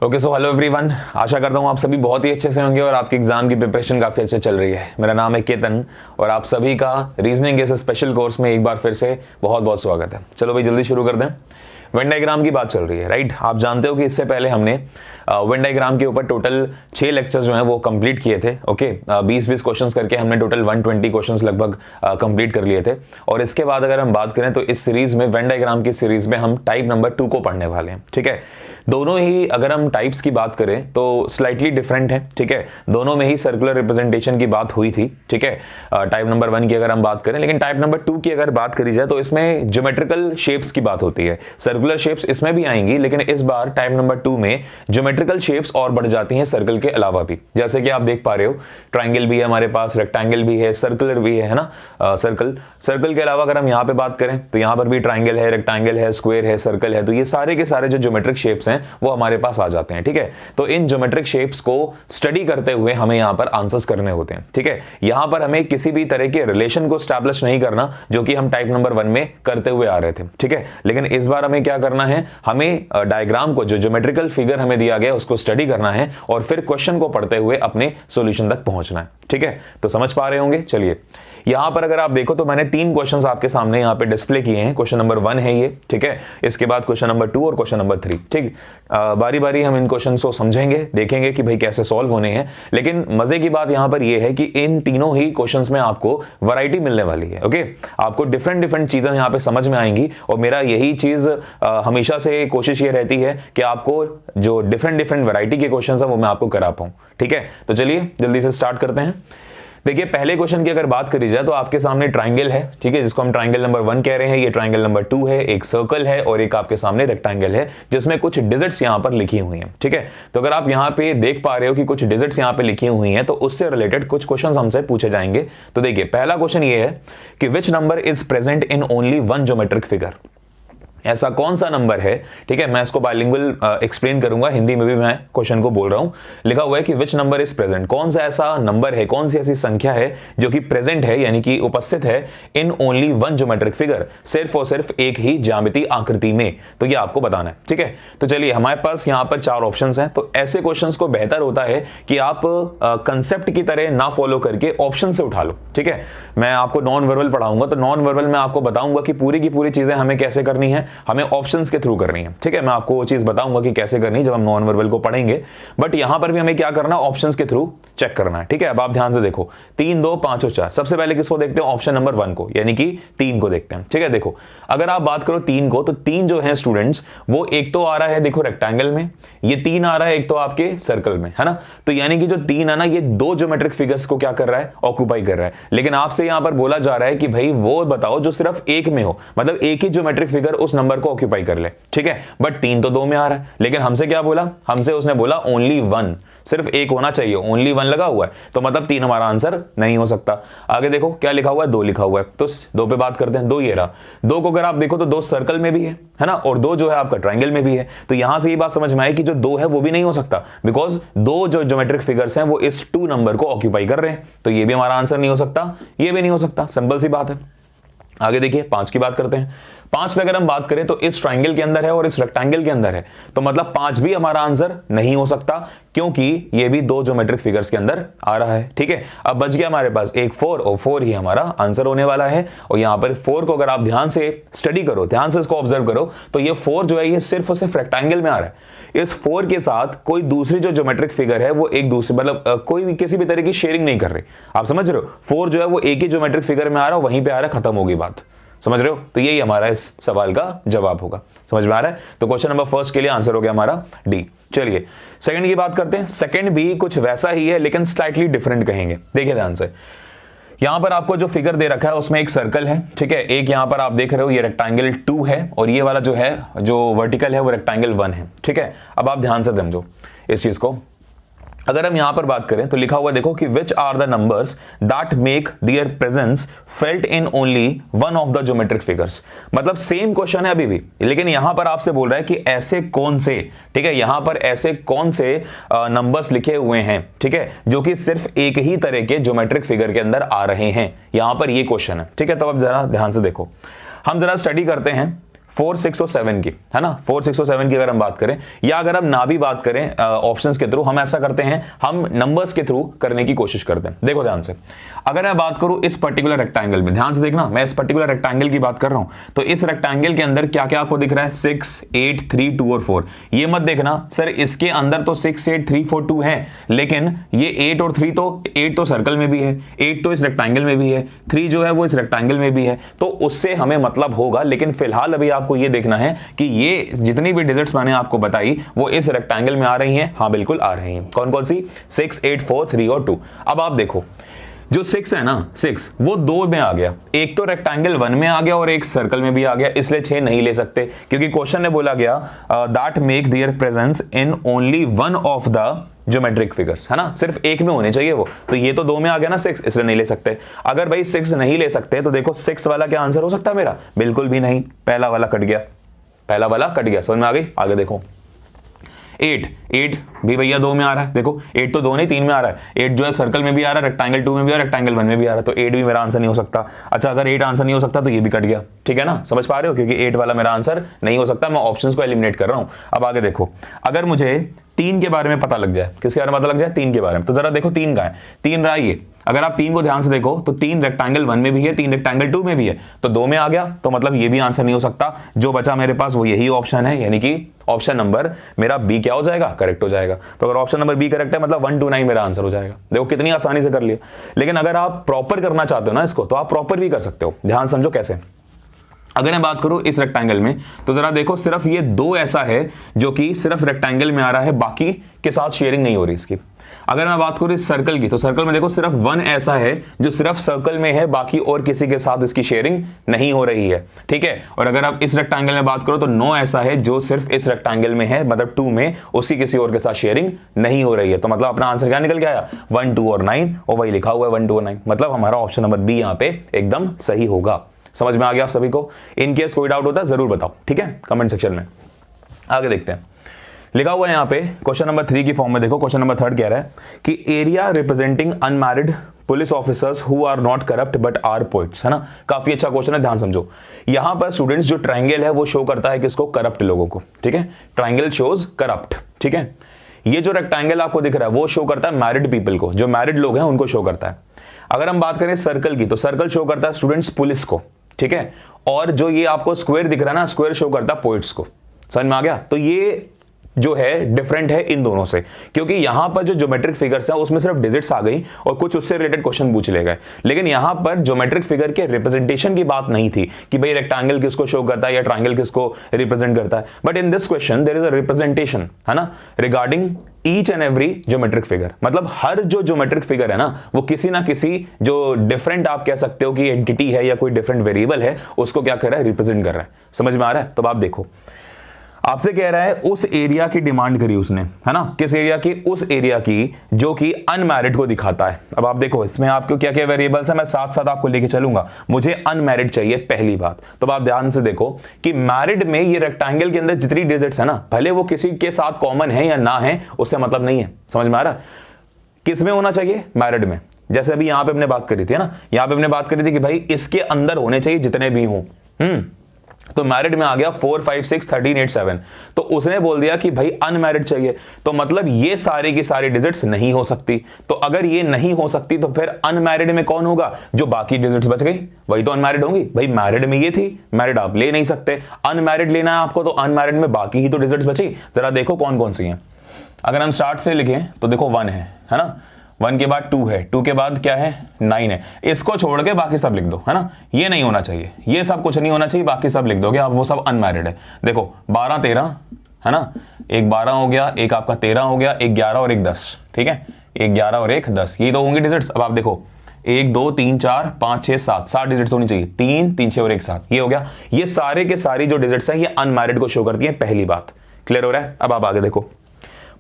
Okay so hello everyone, आशा करता हूँ आप सभी बहुत ही अच्छे से होंगे और आपकी एग्जाम की प्रिपरेशन काफ़ी अच्छे चल रही है। मेरा नाम है केतन और आप सभी का रीजनिंग के स्पेशल कोर्स में एक बार फिर से बहुत बहुत स्वागत है। चलो भाई जल्दी शुरू कर दें। वेन डायग्राम की बात चल रही है, राइट। आप जानते हो कि इससे पहले हमने वेन डायग्राम के ऊपर टोटल 6 लेक्चर्स जो हैं वो कंप्लीट किए थे। ओके 20-20 क्वेश्चंस करके हमने टोटल 120 क्वेश्चंस लगभग कंप्लीट कर लिए थे। और इसके बाद अगर हम बात करें तो इस सीरीज में, वेन डायग्राम की सीरीज में, हम टाइप नंबर 2 को पढ़ने वाले हैं। ठीक है, दोनों ही अगर हम टाइप्स की बात करें तो स्लाइटली डिफरेंट है। ठीक है, दोनों में ही सर्कुलर रिप्रेजेंटेशन की बात हुई थी। ठीक है, टाइप नंबर 1 की अगर हम बात करें, लेकिन टाइप नंबर 2 की अगर बात करी जाए तो इसमें ज्योमेट्रिकल शेप्स की बात होती है। सर्कुलर शेप्स इसमें भी आएंगी, लेकिन इस बार टाइप नंबर 2 में ज्योमेट्रिकल शेप्स और बढ़ जाती हैं सर्कल के अलावा भी। जैसे कि आप देख पा रहे हो, ट्राइंगल भी है हमारे पास, रेक्टेंगल भी है, सर्कुलर भी है ना। सर्कल के अलावा अगर हम यहाँ पे बात करें तो यहाँ पर भी ट्राइंगल है, रेक्टेंगल है, स्क्वायर है, सर्कल है। तो ये सारे के सारे जो ज्योमेट्रिक शेप्स हैं वो हमारे पास आ जाते हैं। ठीक है, तो इन ज्योमेट्रिक शेप्स को स्टडी करते हुए हमें यहां पर आंसर्स करने होते हैं। ठीक है, यहां पर हमें किसी भी तरह के रिलेशन को स्टैब्लिश नहीं करना, जो कि हम टाइप नंबर 1 में करते हुए आ रहे थे। ठीक है, लेकिन इस बार हमें क्या करना है, हमें डायग्राम को, जो ज्योमेट्रिकल फिगर हमें दिया गया उसको स्टडी करना है और फिर क्वेश्चन को पढ़ते हुए अपने सॉल्यूशन तक पहुंचना है। ठीक है, तो समझ पा रहे होंगे। चलिए यहां पर अगर आप देखो तो मैंने 3 क्वेश्चंस आपके सामने यहां पे डिस्प्ले किए हैं। क्वेश्चन नंबर 1 है ये। ठीक है, इसके बाद क्वेश्चन नंबर 2 और क्वेश्चन नंबर 3। ठीक, बारी बारी हम इन क्वेश्चंस को समझेंगे, देखेंगे कि भाई कैसे सॉल्व होने हैं। लेकिन मजे की बात यहां पर यह है कि इन तीनों ही क्वेश्चंस में आपको वैरायटी मिलने वाली है। ओके, आपको डिफरेंट चीजें यहां पे समझ में आएंगी और मेरा यही चीज हमेशा से कोशिश ये रहती है कि आपको जो डिफरेंट वैरायटी के क्वेश्चंस है वो मैं आपको करा पाऊं। ठीक है, तो चलिए जल्दी से स्टार्ट करते हैं। देखिए पहले क्वेश्चन की अगर बात करी जाए तो आपके सामने ट्राइंगल है। ठीक है, जिसको हम ट्राइंगल नंबर 1 कह रहे हैं। ये ट्राइंगल नंबर 2 है, एक सर्कल है और एक आपके सामने रेक्टेंगल है जिसमें कुछ डिजिट्स यहां पर लिखी हुई हैं। ठीक है, तो अगर आप यहां पे देख पा रहे हो कि कुछ डिजिट्स यहां पे लिखी हुई हैं तो उससे रिलेटेड कुछ क्वेश्चंस हमसे पूछे जाएंगे। तो देखिए पहला क्वेश्चन ये है कि which number is present in only one geometric figure. ऐसा कौन सा नंबर है। ठीक है, मैं इसको बाइलिंगुअल एक्सप्लेन करूंगा, हिंदी में भी मैं क्वेश्चन को बोल रहा हूं। लिखा हुआ है कि विच नंबर इज प्रेजेंट, कौन सा ऐसा नंबर है, कौन सी ऐसी संख्या है जो कि प्रेजेंट है, यानी कि उपस्थित है इन ओनली वन ज्योमेट्रिक फिगर, सिर्फ और सिर्फ एक ही ज्यामितीय आकृति में। तो ये आपको बताना है। ठीक है, तो चलिए हमारे पास यहां पर 4 ऑप्शंस हैं। तो ऐसे क्वेश्चंस को बेहतर होता है कि आप कंसेप्ट की तरह ना फॉलो करके ऑप्शन से उठा लो। ठीक है, मैं आपको नॉन वर्बल पढ़ाऊंगा तो नॉन वर्बल में आपको बताऊंगा कि पूरी की पूरी चीजें हमें कैसे करनी है, हमें ऑप्शंस के थ्रू करनी है। ठीक है, मैं आपको वो चीज बताऊंगा कि कैसे करनी है जब हम नॉन वर्बल को पढ़ेंगे, बट यहां पर भी हमें क्या करना है, ऑप्शंस के थ्रू चेक करना है। ठीक है, अब आप ध्यान से देखो 3, 2, 5 और 4। सबसे पहले किसको देखते हैं, ऑप्शन नंबर 1 को, यानी कि 3 को देखते हैं। ठीक है, देखो अगर आप बात करो 3 को, तो 3 जो है स्टूडेंट्स, वो एक तो आ रहा है देखो रेक्टेंगल में, ये 3 आ रहा है एक तो आपके सर्कल में, है ना। तो यानी कि जो 3 है ना, ये 2 ज्योमेट्रिक फिगर्स को क्या कर रहा है, ऑक्यूपाई कर रहा है। लेकिन आपसे यहां पर बोला जा रहा है कि भाई वो बताओ जो सिर्फ एक में हो, मतलब एक ही ज्योमेट्रिक फिगर उस नंबर को ऑक्यूपाई कर ले। ठीक है, बट 3 तो 2 में आ रहा है। लेकिन हमसे क्या बोला, हमसे उसने बोला ओनली 1, सिर्फ एक होना चाहिए, ओनली 1 लगा हुआ है, तो मतलब 3 हमारा आंसर नहीं हो सकता। आगे देखो क्या लिखा हुआ है, 2 लिखा हुआ है, तो 2 पे बात करते हैं। 2 ये रहा, 2 को अगर आप देखो तो 2 सर्कल में भी है ना, और 2 जो है आपका ट्राइंगल में भी है। तो यहां से ये बात समझ में आई कि जो 2 है वो भी नहीं हो सकता, बिकॉज 2 जो ज्योमेट्रिक फिगर्स हैं वो इस 2 नंबर को ऑक्यूपाई कर रहे हैं। तो ये भी हमारा आंसर नहीं हो सकता, ये भी नहीं हो सकता, सिंपल सी बात है। आगे देखिए 5 की बात करते हैं। 5 पे अगर हम बात करें तो इस ट्राइंगल के अंदर है और इस रेक्टेंगल के अंदर है, तो मतलब 5 भी हमारा आंसर नहीं हो सकता, क्योंकि ये भी 2 ज्योमेट्रिक फिगर्स के अंदर आ रहा है। ठीक है, अब बच गया हमारे पास एक 4, और 4 ही हमारा आंसर होने वाला है। और यहां पर 4 को अगर आप ध्यान से स्टडी करो, ध्यान से इसको ऑब्जर्व करो, तो ये 4 जो है ये सिर्फ और सिर्फ रेक्टेंगल में आ रहा है। इस 4 के साथ कोई दूसरी जो ज्योमेट्रिक फिगर है वो एक दूसरे, मतलब कोई भी किसी भी तरह की शेयरिंग नहीं कर रही। आप समझ रहे हो, 4 जो है वो एक ही ज्योमेट्रिक फिगर में आ रहा है, वहीं पे आ रहा है, खत्म होगी बात। समझ रहे हो, तो यही हमारा इस सवाल का जवाब होगा। समझ में आ रहा है, तो क्वेश्चन नंबर 1 के लिए आंसर हो गया हमारा डी। चलिए सेकंड की बात करते हैं। सेकंड भी कुछ वैसा ही है लेकिन स्लाइटली डिफरेंट कहेंगे। देखिए ध्यान से, यहां पर आपको जो फिगर दे रखा है उसमें एक सर्कल है। ठीक है, एक यहां पर आप देख रहे हो ये रेक्टेंगल 2 है और ये वाला जो है, जो वर्टिकल है वो रेक्टेंगल 1 है। ठीक है, अब आप ध्यान से समझो इस चीज को। अगर हम यहां पर बात करें तो लिखा हुआ देखो कि which are the numbers that make their presence felt in only one of the geometric figures. मतलब सेम क्वेश्चन है अभी भी, लेकिन यहां पर आपसे बोल रहा है कि ऐसे कौन से, ठीक है, यहां पर ऐसे कौन से नंबर्स लिखे हुए हैं, ठीक है, जो कि सिर्फ एक ही तरह के ज्योमेट्रिक फिगर के अंदर आ रहे हैं। यहां पर ये क्वेश्चन है। ठीक है, तो अब जरा ध्यान से देखो, हम जरा स्टडी करते हैं 4, 6 और 7 की, है ना, 4, 6 और 7 की अगर हम बात करें, या अगर हम ना भी बात करें ऑप्शंस के थ्रू, हम ऐसा करते हैं, हम नंबर्स के थ्रू करने की कोशिश करते हैं। देखो ध्यान से, अगर मैं बात करूं इस पर्टिकुलर रेक्टेंगल में, ध्यान से देखना, मैं इस पर्टिकुलर रेक्टेंगल की बात कर रहा हूं, तो इस रेक्टेंगल के अंदर क्या क्या आपको दिख रहा है, 6, 8, 3, 2 और 4। ये मत देखना सर इसके अंदर तो 6, 8, 3, 4, 2 है, लेकिन ये 8 और 3 तो 8 तो सर्कल में भी है, 8 तो इस रेक्टेंगल में भी है, 3 जो है वो इस रेक्टेंगल में भी है, तो उससे हमें मतलब होगा। लेकिन फिलहाल अभी आपको ये देखना है कि ये जितनी भी डिजिट्स मैंने आपको बताई वो इस रेक्टेंगल में आ रही हैं। हाँ बिल्कुल आ रही हैं। कौन कौन सी? 6, 8, 4, 3 और 2। अब आप देखो जो 6 है ना, 6 वो 2 में आ गया, एक तो रेक्टेंगल 1 में आ गया और एक सर्कल में भी आ गया, इसलिए 6 नहीं ले सकते, क्योंकि क्वेश्चन ने बोला गया that make their presence in only one of the geometric figures, है ना, सिर्फ एक में होने चाहिए वो, तो ये तो 2 में आ गया ना 6, इसलिए नहीं ले सकते। अगर भाई 6 नहीं ले सकते तो देखो 6 वाला क्या आंसर हो सकता है मेरा? बिल्कुल भी नहीं, पहला वाला कट गया, पहला वाला कट गया। समझ में आ गई? आगे देखो 8 भी भैया 2 में आ रहा है, देखो 8 तो 2 नहीं 3 में आ रहा है, 8 जो है सर्कल में भी आ रहा है, रेक्टेंगल 2 में भी आ रहा है, रेक्टेंगल 1 में भी आ रहा है, तो 8 भी मेरा आंसर नहीं हो सकता। अच्छा अगर 8 आंसर नहीं हो सकता तो ये भी कट गया, ठीक है ना, समझ पा रहे हो, क्योंकि 8 वाला मेरा आंसर नहीं हो सकता, मैं ऑप्शंस को एलिमिनेट कर रहा हूं। अब आगे देखो, अगर मुझे 3 के बारे में पता लग जाए, किसके बारे में पता लग जाए? 3 के बारे में, तो जरा देखो 3 का है, 3 रहा ये, अगर आप 3 को ध्यान से देखो तो 3 रेक्टेंगल 1 में भी है, 3 रेक्टेंगल 2 में भी है, तो 2 में आ गया, तो मतलब ये भी आंसर नहीं हो सकता। जो बचा मेरे पास वो यही ऑप्शन है, यानी कि ऑप्शन नंबर मेरा बी क्या हो जाएगा? करेक्ट हो जाएगा। तो अगर ऑप्शन नंबर बी करेक्ट है मतलब 1, 2, 9 मेरा आंसर हो जाएगा। देखो कितनी आसानी से कर लिया। लेकिन अगर आप प्रॉपर करना चाहते हो ना इसको, तो आप प्रॉपर भी कर सकते हो। ध्यान समझो कैसे। अगर मैं बात करूं इस रेक्टेंगल में, तो जरा देखो सिर्फ ये 2 ऐसा है जो कि सिर्फ रेक्टेंगल में आ रहा है, बाकी के साथ शेयरिंग नहीं हो रही इसकी। अगर मैं बात करूं इस सर्कल की, तो सर्कल में देखो सिर्फ 1 ऐसा है जो सिर्फ सर्कल में है, बाकी और किसी के साथ इसकी शेयरिंग नहीं हो रही है, ठीक है। और अगर आप इस रेक्टेंगल में बात करो तो 9 ऐसा है जो सिर्फ इस रेक्टेंगल में है, मतलब 2 में, उसकी किसी और के साथ शेयरिंग नहीं हो रही है। तो मतलब अपना आंसर क्या निकल के आया? 1, 2 और 9, और वही लिखा हुआ है 1, 2 और 9, मतलब हमारा ऑप्शन नंबर बी यहाँ पे एकदम सही होगा। समझ में आ गया आप सभी को? इन केस कोई डाउट होता है जरूर बताओ, ठीक है, कमेंट सेक्शन में। आगे देखते हैं, लिखा हुआ है यहाँ पे क्वेश्चन नंबर 3 की फॉर्म में। देखो क्वेश्चन नंबर 3 कह रहा है कि area representing unmarried police officers who are not corrupt but are poets, है ना। काफी अच्छा क्वेश्चन है, ध्यान समझो। यहां पर स्टूडेंट्स जो ट्रायंगल है वो शो करता है किसको? करप्ट लोगों को, ठीक है, ट्रायंगल शोज करप्ट, ठीक है। ये जो रेक्टेंगल आपको दिख रहा है वो शो करता है मैरिड पीपल को, जो मैरिड लोग हैं उनको शो करता है। अगर हम बात करें सर्कल की, तो सर्कल शो करता है स्टूडेंट्स पुलिस को, ठीक है, और जो ये आपको स्क्वायर दिख रहा है ना, स्क्वायर शो करता है पोइट्स को। समझ में आ गया? तो ये जो है डिफरेंट है इन दोनों से, क्योंकि यहां पर जो ज्योमेट्रिक फिगर्स हैं उसमें सिर्फ डिजिट्स आ गई और कुछ उससे रिलेटेड क्वेश्चन पूछ ले गए, लेकिन यहां पर ज्योमेट्रिक फिगर के रिप्रेजेंटेशन की बात नहीं थी कि भाई रेक्टेंगल किसको शो करता है या ट्रायंगल किसको रिप्रेजेंट करता है। But in this question there is a representation, है ना, regarding each and every geometric figure. मतलब हर जो ज्योमेट्रिक फिगर है ना, वो किसी ना किसी जो डिफरेंट आप कह सकते हो कि एंटिटी है या कोई डिफरेंट वेरिएबल है, उसको क्या कर रहा है? रिप्रेजेंट कर रहा है। समझ में आ रहा है? तो आप देखो, आपसे कह रहा है उस एरिया की डिमांड करी उसने, है ना, किस एरिया की? उस एरिया की जो कि अनमैरिड को दिखाता है। अब आप देखो इसमें आपको क्या क्या वेरिएबल्स है, मैं साथ साथ आपको लेके चलूंगा। मुझे अनमैरिड चाहिए पहली बात, तो आप ध्यान से देखो कि मैरिड में ये रेक्टेंगल के अंदर जितनी डिजिट्स है ना, भले वो किसी के साथ कॉमन है या ना है, उससे मतलब नहीं है। समझ में आ रहा है? किस में होना चाहिए? मैरिड में। जैसे अभी यहां पे हमने बात करी थी, है ना, यहां पे हमने बात करी थी कि भाई इसके अंदर होने चाहिए जितने भी हों। तो मैरिड में आ गया 4, 5, 6, 13, 8, 7। तो उसने बोल दिया कि भाई अनमैरिड चाहिए, तो मतलब ये सारी की सारी डिजिट्स नहीं हो सकती। तो अगर ये नहीं हो सकती तो फिर अनमैरिड में कौन होगा? जो बाकी डिजिट्स बच गई वही तो अनमैरिड होंगी। भाई मैरिड में ये थी, मैरिड आप ले नहीं सकते, अनमैरिड लेना है आपको, तो अनमैरिड में बाकी ही तो डिजिट्स बची। जरा देखो कौन कौन सी हैं। अगर हम स्टार्ट से लिखें तो देखो 1 है ना, 1 के बाद 2 है, 2 के बाद क्या है? 9 है। इसको छोड़ के बाकी सब लिख दो, है ना, ये नहीं होना चाहिए, ये सब कुछ नहीं होना चाहिए, बाकी सब लिख दोगे आप, वो सब अनमैरिड है। देखो 12, 13, है ना, एक 12 हो गया, एक आपका 13 हो गया, एक 11 और एक 10, ठीक है, एक 11 और एक 10, ये तो होंगे डिजिट्स। अब आप देखो 1, 2, 3, 4, 5, 6, 7, 7 डिजिट्स होनी चाहिए, 3, 3, 6 और 1, 7, ये हो गया। ये सारे के सारी जो डिजिट्स हैं ये अनमैरिड को शो करती है, पहली बात। क्लियर हो रहा है? अब आप आगे देखो,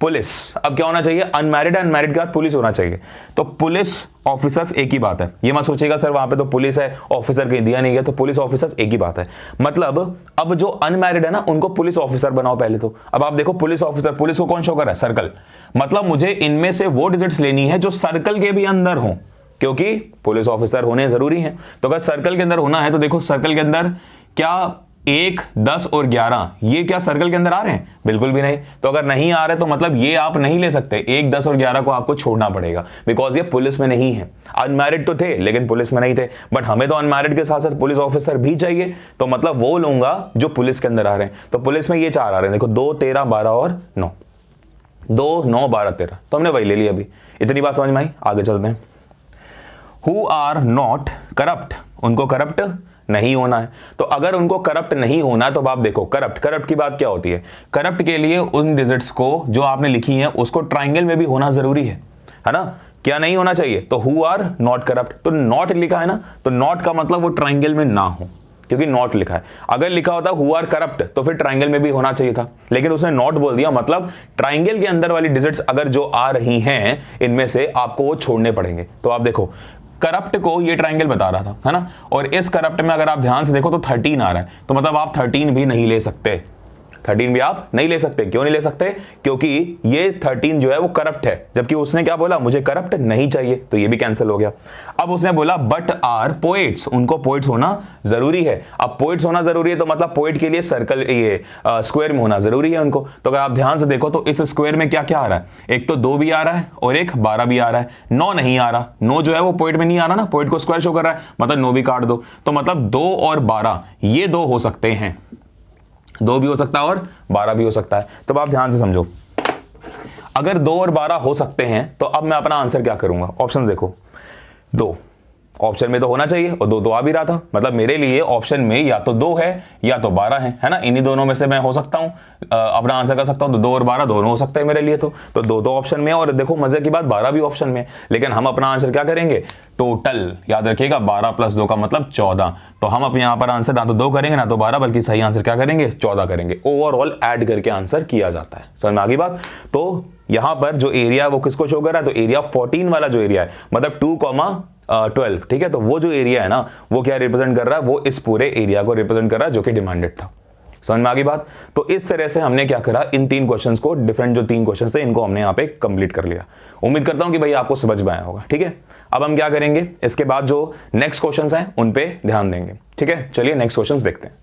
पुलिस, अब क्या होना चाहिए? अनमैरिड, अनमैरिड के बाद पुलिस होना चाहिए। तो पुलिस ऑफिसर्स एक ही बात है, ये मत सोचिएगा सर वहां पे तो पुलिस है, ऑफिसर कहीं दिया नहीं गया, तो पुलिस ऑफिसर्स एक ही बात है। मतलब अब जो अनमैरिड है ना उनको पुलिस ऑफिसर बनाओ पहले तो। अब आप देखो पुलिस ऑफिसर, पुलिस को कौन शो कर रहा है? सर्कल। मतलब मुझे इनमें से वो डिजिट्स लेनी है जो सर्कल के भी अंदर हो, क्योंकि पुलिस ऑफिसर होने जरूरी है। तो अगर सर्कल के अंदर होना है तो देखो सर्कल के अंदर क्या 1, 10 और 11 ये क्या सर्कल के अंदर आ रहे हैं? बिल्कुल भी नहीं। तो अगर नहीं आ रहे तो मतलब ये आप नहीं ले सकते। 1, 10 और 11 को आपको छोड़ना पड़ेगा, बिकॉज ये पुलिस में नहीं है। अनमैरिड तो थे लेकिन पुलिस में नहीं थे, बट हमें तो अनमैरिड के साथ साथ पुलिस ऑफिसर भी चाहिए, तो मतलब वो लूंगा जो पुलिस के अंदर आ रहे हैं। तो पुलिस में ये 4 आ रहे हैं, देखो 2, 13, 12 और 9। 2, 9, 12, 13, तो हमने वही ले लिया। अभी इतनी बात समझ में आई, आगे चलते हैं। हु आर नॉट करप्ट, उनको करप्ट नहीं होना है। तो अगर उनको करप्ट नहीं होना है तो आप देखो, करप्ट की बात क्या होती है? करप्ट के लिए उन डिजिट्स को जो आपने लिखी है उसको ट्राइंगल में भी होना जरूरी है ना? क्या नहीं होना चाहिए? तो हु आर नॉट करप्ट, तो नॉट लिखा है ना, तो नॉट का मतलब वो ट्राइंगल में ना हो, क्योंकि नॉट लिखा है। अगर लिखा होता हु आर करप्ट तो फिर ट्राइंगल में भी होना चाहिए था, लेकिन उसने नॉट बोल दिया, मतलब ट्राइंगल के अंदर वाली डिजिट्स अगर जो आ रही हैं इनमें से आपको वो छोड़ने पड़ेंगे। तो आप देखो, करप्ट को ये ट्राइंगल बता रहा था, है ना, और इस करप्ट में अगर आप ध्यान से देखो तो 13 आ रहा है, तो मतलब आप 13 भी नहीं ले सकते। 13 भी आप नहीं ले सकते। क्यों नहीं ले सकते? क्योंकि ये 13 जो है वो करप्ट है, जबकि उसने क्या बोला, मुझे करप्ट नहीं चाहिए, तो ये भी कैंसिल हो गया। अब उसने बोला बट आर पोएट्स, उनको पोएट्स होना जरूरी है। अब पोएट्स होना जरूरी है तो मतलब पोएट के लिए सर्कल, ये स्क्वायर में होना जरूरी है उनको। तो अगर आप ध्यान से देखो तो इस स्क्वायर में क्या क्या आ रहा है? एक तो 2 भी आ रहा है और एक 12 भी आ रहा है। 9 नहीं आ रहा, 9 जो है वो पोएट में नहीं आ रहा ना, पोएट को स्क्वायर शो कर रहा है, मतलब 9 भी काट दो। तो मतलब 2 और 12 ये 2 हो सकते हैं, 2 भी हो सकता है और 12 भी हो सकता है। तो आप ध्यान से समझो, अगर 2 और 12 हो सकते हैं तो अब मैं अपना आंसर क्या करूंगा? ऑप्शन देखो, 2 ऑप्शन में तो होना चाहिए और 2 तो आ भी रहा था, मतलब मेरे लिए ऑप्शन में या तो 2 है या तो 12 है ना, इन्हीं दोनों में से मैं हो सकता हूं, अपना आंसर कर सकता हूं। तो 2 और 12 दोनों हो सकते हैं मेरे लिए। तो 2 तो ऑप्शन में है, और देखो मजे की बात 12 भी ऑप्शन में है, लेकिन हम अपना आंसर क्या करेंगे? टोटल याद रखिएगा, 12 + 2 का मतलब 14। तो हम अपने यहाँ पर आंसर ना तो 2 करेंगे ना तो 12, बल्कि सही आंसर क्या करेंगे? 14 करेंगे। ओवरऑल ऐड करके आंसर किया जाता है। समझ में आ गई बात? तो यहां पर जो एरिया है वो किसको शो कर रहा है? तो एरिया 14 वाला जो एरिया है, मतलब 2,12, ठीक है, तो वो जो एरिया है ना वो क्या रिप्रेजेंट कर रहा है? वो इस पूरे एरिया को रिप्रेजेंट कर रहा है जो कि डिमांडेड था। समझ में आ गई बात? तो इस तरह से हमने क्या करा, इन 3 क्वेश्चंस को, डिफरेंट जो 3 क्वेश्चंस है इनको हमने यहाँ पे कंप्लीट कर लिया। उम्मीद करता हूं कि भाई आपको समझ में आया होगा। ठीक है, अब हम क्या करेंगे, इसके बाद जो नेक्स्ट क्वेश्चंस हैं उन पे ध्यान देंगे। ठीक है, चलिए नेक्स्ट क्वेश्चंस देखते हैं।